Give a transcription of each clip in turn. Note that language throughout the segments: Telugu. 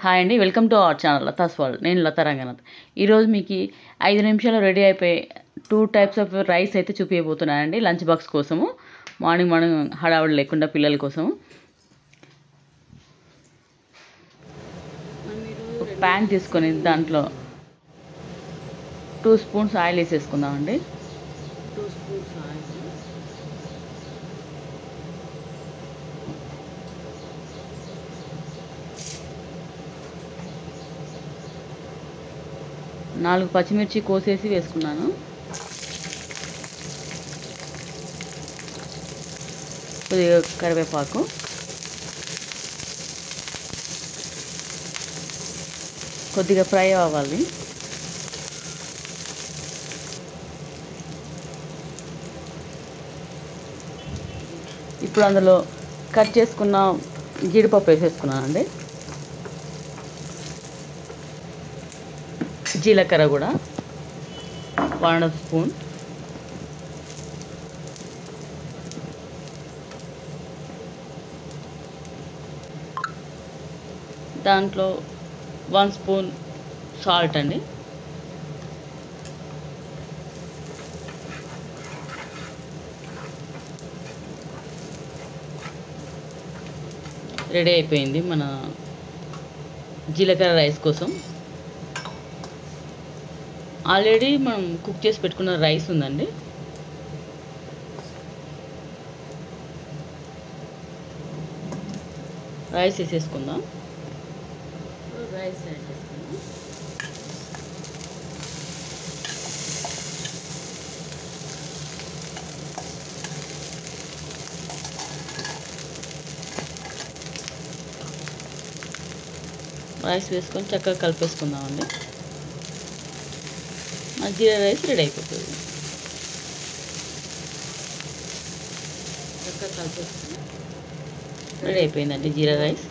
హాయ్ అండి, welcome to our channel Latha's world. నేను లతా రంగనాథ్. ఈరోజు మీకు 5 నిమిషాలు రెడీ అయిపోయి 2 టైప్స్ ఆఫ్ రైస్ అయితే చూపించబోతున్నానండి. లంచ్ బాక్స్ కోసము, మార్నింగ్ హడావుడి లేకుండా పిల్లల కోసము. ఒక ప్యాన్ తీసుకొని దాంట్లో 2 స్పూన్స్ ఆయిల్ వేసేసుకుందామండి. 2 స్పూన్స్ ఆయిల్, నాలుగు పచ్చిమిర్చి కోసేసి వేసుకున్నాను. కొద్దిగా కరివేపాకు, కొద్దిగా ఫ్రై అవ్వాలి. ఇప్పుడు అందులో కట్ చేసుకున్న జీడిపప్పు వేసేసుకున్నానండి. జీలకర్ర కూడా 1.5 స్పూన్, దాంట్లో 1 స్పూన్ సాల్ట్ అండి. రెడీ అయిపోయింది మన జీలకర్ర రైస్ కోసం. ఆల్రెడీ మనం కుక్ చేసి పెట్టుకున్న రైస్ ఉందండి. రైస్ వేసేసుకుందాం. రైస్ వేసేసుకుందాం. రైస్ వేసుకొని చక్కగా కలిపేసుకుందామండి. జీరా రైస్ రెడీ అయిపోతుంది. చక్కగా కలిపేసుకుని రెడీ అయిపోయిందండి జీరా రైస్.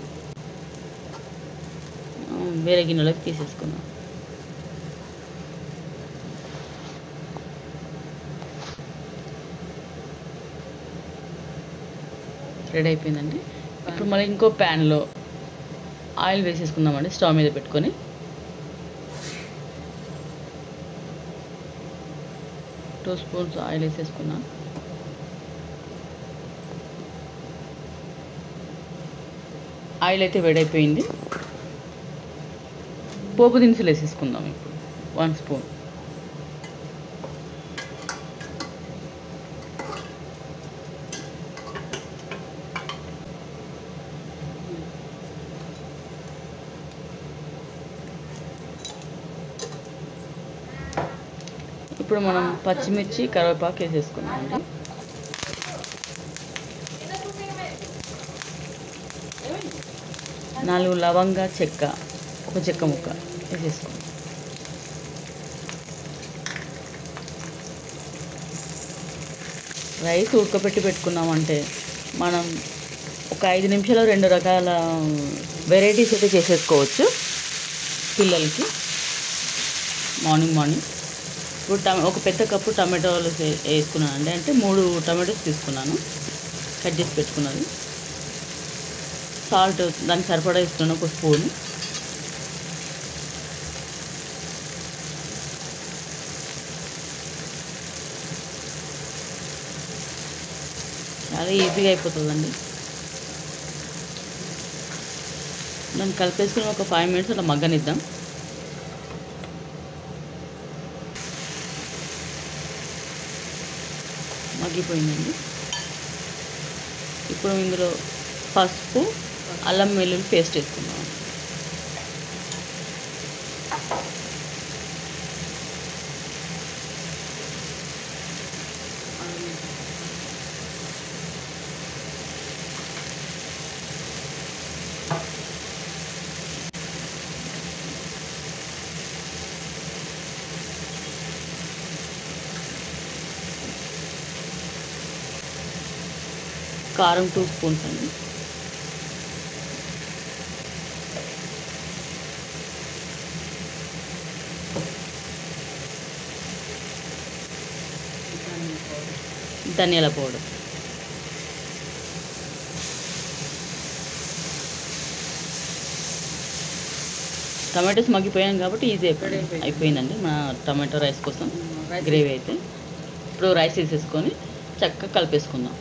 వేరే గిన్నెలోకి తీసేసుకుందాం. రెడీ అయిపోయిందండి. ఇప్పుడు మళ్ళీ ఇంకో ప్యాన్లో ఆయిల్ వేసేసుకుందామండి. స్టవ్ మీద పెట్టుకొని 2 స్పూన్స్ ఆయిల్ వేసేసుకున్నాం. ఆయిల్ అయితే వేడైపోయింది. పోపు దినుసులు వేసేసుకుందాం. ఇప్పుడు 1 స్పూన్, ఇప్పుడు మనం పచ్చిమిర్చి కరివేపాకు వేసేసుకున్నాం అండి. నాలుగు లవంగా చెక్క, ఒక చెక్క ముక్క వేసేసుకున్నాం. రైస్ ఉడకబెట్టి పెట్టుకున్నామంటే మనం ఒక 5 నిమిషాలు 2 రకాల వెరైటీస్ అయితే చేసేసుకోవచ్చు పిల్లలకి మార్నింగ్. ఇప్పుడు ఒక పెద్ద కప్పు టమాటోలు వేసుకున్నాను అండి. అంటే 3 టమాటోస్ తీసుకున్నాను, కట్ చేసి పెట్టుకున్నది. సాల్ట్ దానికి సరిపడా వేసుకున్నాను, 1 స్పూన్. చాలా ఈజీగా అయిపోతుందండి. దాన్ని కలిపేసుకుని ఒక 5 మినిట్స్ అలా మగ్గనిద్దాం. మగ్గిపోయిందండి. ఇప్పుడు ఇందులో పసుపు, అల్లం వెల్లుల్లి పేస్ట్ వేసుకుందాం. కారం 2 స్పూన్స్ అండి. ధనియాల పౌడర్, టమాటోస్ మగ్గిపోయాం కాబట్టి ఈజీ అయిపోయిందండి మన టమాటో రైస్ కోసం గ్రేవీ అయితే. ఇప్పుడు రైస్ వేసేసుకొని చక్కగా కలిపేసుకుందాం.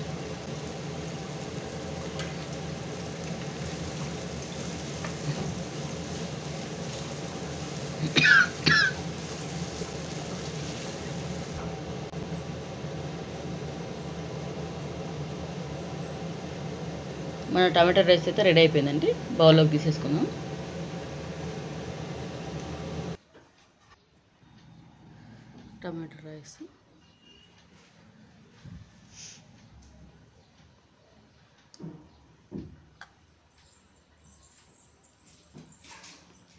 మన టమాటో రైస్ అయితే రెడీ అయిపోయిందండి. బౌల్లోకి తీసేసుకుందాం. టమాటో రైస్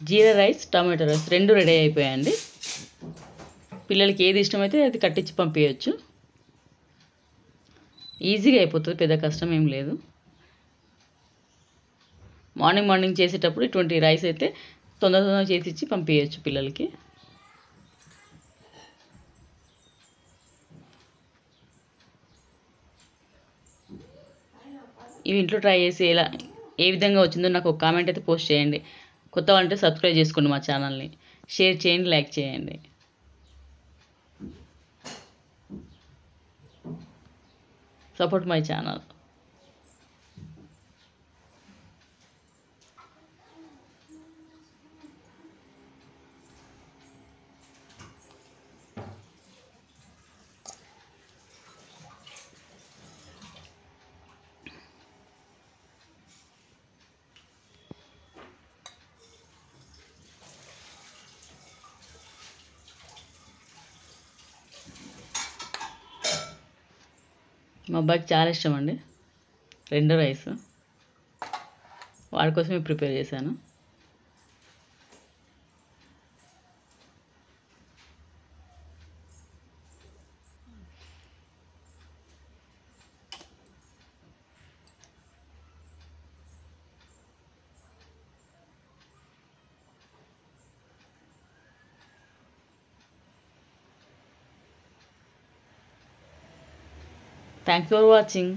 జీరా రైస్, టమాటో రైస్ రెండు రెడీ అయిపోయాయండి. పిల్లలకి ఏది ఇష్టమైతే అది కట్టించి పంపించవచ్చు. ఈజీగా అయిపోతుంది, పెద్ద కష్టం ఏం లేదు. మార్నింగ్ చేసేటప్పుడు ఇటువంటి రైస్ అయితే తొందరగా చేసి ఇచ్చి పంపించవచ్చు పిల్లలకి. ఇవి ఇంట్లో ట్రై చేసి ఏ విధంగా వచ్చిందో నాకు ఒక కామెంట్ అయితే పోస్ట్ చేయండి. కొత్త వాళ్ళంటే సబ్స్క్రైబ్ చేసుకోండి మా ఛానల్ని, షేర్ చేయండి, లైక్ చేయండి. Support my channel. మా అబ్బాయికి చాలా ఇష్టం అండి రెండు రైస్. వాడి కోసమే ప్రిపేర్ చేశాను. Thanks for watching.